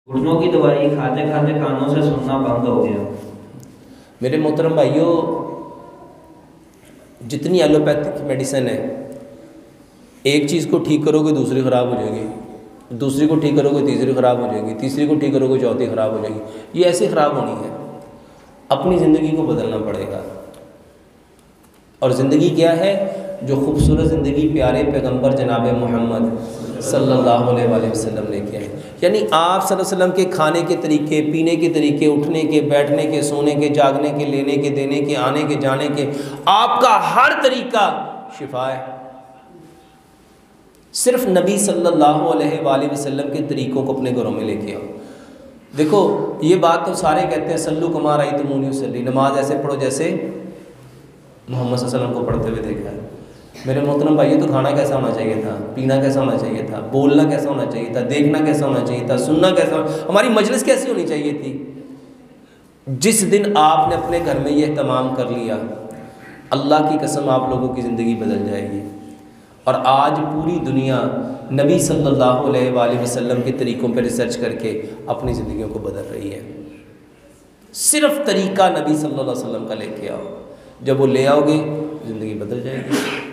घुटनों की दवाई खाते खाते कानों से सुनना बंद हो गया। मेरे मोहतरम भाइयों, जितनी एलोपैथिक मेडिसिन है, एक चीज़ को ठीक करोगे दूसरी ख़राब हो जाएगी, दूसरी को ठीक करोगे तीसरी ख़राब हो जाएगी, तीसरी को ठीक करोगे चौथी ख़राब हो जाएगी। ये ऐसी ख़राब होनी है। अपनी ज़िंदगी को बदलना पड़ेगा। और ज़िंदगी क्या है? जो खूबसूरत ज़िंदगी प्यारे पैगंबर जनाब मोहम्मद सल्लल्लाहु अलैहि वसल्लम लेके आए। यानी आप सल्लल्लाहु अलैहि वसल्लम के खाने के तरीके, पीने के तरीके, उठने के, बैठने के, सोने के, जागने के, लेने के, देने के, आने के, जाने के, आपका हर तरीका शिफा है। सिर्फ नबी सल्लल्लाहु अलैहि वसल्लम के तरीक़ों को अपने घरों में लेके आओ। देखो, ये बात तो सारे कहते हैं सल्लु कमा रअयतमूनी उसल्ली, नमाज ऐसे पढ़ो जैसे मोहम्मद सल्लल्लाहु अलैहि वसल्लम को पढ़ते हुए देखा है। मेरे मोहतरम भाइयों, तो खाना कैसा होना चाहिए था, पीना कैसा होना चाहिए था, बोलना कैसा होना चाहिए था, देखना कैसा होना चाहिए था, सुनना कैसा, हमारी मजलिस कैसी होनी चाहिए थी। जिस दिन आपने अपने घर में ये तमाम कर लिया, अल्लाह की कसम आप लोगों की ज़िंदगी बदल जाएगी। और आज पूरी दुनिया नबी सल्लल्लाहु अलैहि वसल्लम के तरीक़ों पर रिसर्च करके अपनी ज़िंदगियों को बदल रही है। सिर्फ तरीक़ा नबी सल्लल्लाहु अलैहि वसल्लम का लेके आओ। जब वो ले आओगे, ज़िंदगी बदल जाएगी।